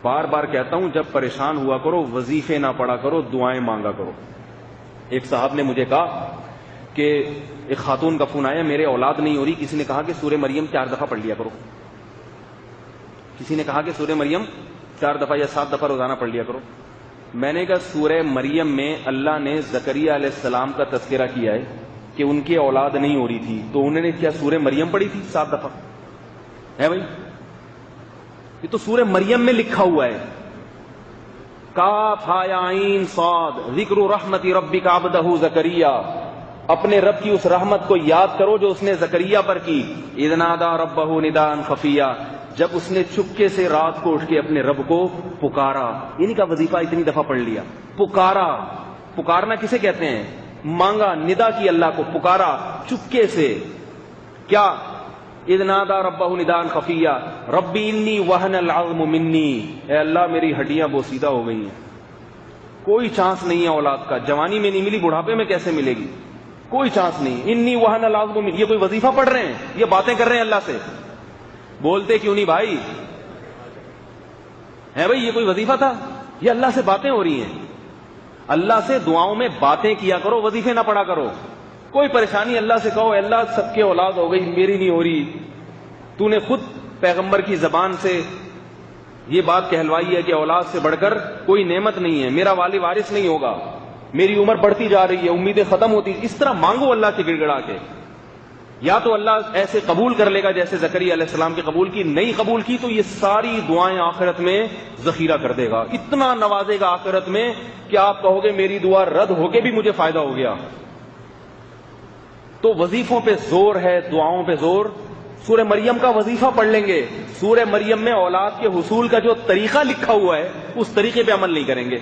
بار بار کہتا ہوں جب پریشان ہوا کرو وظیفے نہ پڑھا کرو، دعائیں مانگا کرو۔ ایک صاحب نے مجھے کہا کہ ایک خاتون کا فون آیا، میرے اولاد نہیں ہو رہی، کسی نے کہا کہ سورہ مریم 4 دفعہ پڑھ لیا کرو، کسی نے کہا کہ سورہ مریم 4 دفعہ یا 7 دفعہ روزانہ پڑھ لیا کرو۔ میں نے کہا سورہ مریم میں اللہ نے زکریا علیہ السلام کا تذکرہ کیا ہے کہ ان کی اولاد نہیں ہو رہی تھی، تو انہوں نے کیا سورہ مریم پڑھی تھی 7 دفعہ؟ ہے بھائی، یہ تو سورہ مریم میں لکھا ہوا ہے، کاف ہا یا عین صاد ذکر رحمت ربک عبدہ زکریا، اپنے رب کی اس رحمت کو یاد کرو جو اس نے زکریا پر کی، اذ نادى ربہ نداء خفیا، جب اس نے چپکے سے رات کو اٹھ کے اپنے رب کو پکارا۔ یعنی کا وظیفہ اتنی دفعہ پڑھ لیا، پکارا، پکارنا کسے کہتے ہیں؟ مانگا، ندا کی اللہ کو، پکارا چپکے سے، کیا؟ اذ نادى ربہ نداء خفیا ربی انی وہن العظم منی، اے اللہ میری ہڈیاں بوسیدہ ہو گئی ہیں، کوئی چانس نہیں ہے اولاد کا، جوانی میں نہیں ملی بڑھاپے میں کیسے ملے گی؟ کوئی چانس نہیں، انی وہن العظم منی۔ یہ کوئی وظیفہ پڑھ رہے ہیں؟ یہ باتیں کر رہے ہیں اللہ سے؟ بولتے کیوں نہیں بھائی؟ ہے بھائی، یہ کوئی وظیفہ تھا؟ یہ اللہ سے باتیں ہو رہی ہیں۔ اللہ سے دعاؤں میں باتیں کیا کرو، وظیفے نہ پڑھا کرو۔ کوئی پریشانی اللہ سے کہو، اللہ سب کے اولاد ہو گئی، میری نہیں ہو رہی، تو نے خود پیغمبر کی زبان سے یہ بات کہلوائی ہے کہ اولاد سے بڑھ کر کوئی نعمت نہیں ہے، میرا والی وارث نہیں ہوگا، میری عمر بڑھتی جا رہی ہے، امیدیں ختم ہوتی، اس طرح مانگو اللہ کے گڑ گڑا کے۔ یا تو اللہ ایسے قبول کر لے گا جیسے زکریا علیہ السلام کی قبول کی، نہیں قبول کی تو یہ ساری دعائیں آخرت میں ذخیرہ کر دے گا، اتنا نوازے گا آخرت میں کہ آپ کہو گے میری دعا رد ہو کے بھی مجھے فائدہ ہو گیا۔ تو وظیفوں پہ زور ہے، دعاؤں پہ زور۔ سورہ مریم کا وظیفہ پڑھ لیں گے، سورہ مریم میں اولاد کے حصول کا جو طریقہ لکھا ہوا ہے اس طریقے پہ عمل نہیں کریں گے۔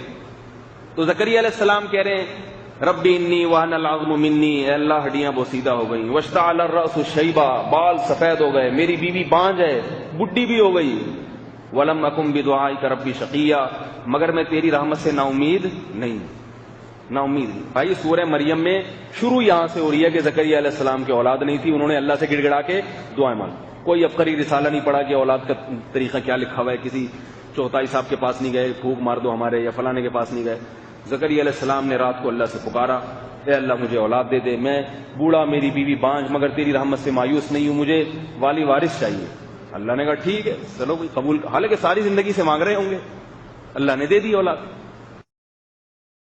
تو زکریا علیہ السلام کہہ رہے ہیں ربی انی وہن العظم منی، اے اللہ ہڈیاں بوسیدہ ہو گئیں، واشتعل الرأس شیبا، بال سفید ہو گئے، میری بیوی بانجھ ہے، بڈھی بھی ہو گئی، ولم اکن بدعائک ربی شقیا، مگر میں تیری رحمت سے نا امید نہیں، نا امید نہیں۔ بھائی سورہ مریم میں شروع یہاں سے ہو رہی ہے کہ زکریا علیہ السلام کی اولاد نہیں تھی، انہوں نے اللہ سے گڑ گڑا کے دعائیں مانگی۔ کوئی افقری رسالہ نہیں پڑھا کہ اولاد کا طریقہ کیا لکھا ہوا ہے، کسی چوتھائی صاحب کے پاس نہیں گئے پھونک مار دو ہمارے، یا فلانے کے پاس نہیں گئے۔ زکریا علیہ السلام نے رات کو اللہ سے پکارا، اے اللہ مجھے اولاد دے دے، میں بوڑھا، میری بیوی بانجھ، مگر تیری رحمت سے مایوس نہیں ہوں، مجھے والی وارث چاہیے۔ اللہ نے کہا ٹھیک ہے چلو کوئی قبول، حالانکہ ساری زندگی سے مانگ رہے ہوں گے، اللہ نے دے دی اولاد۔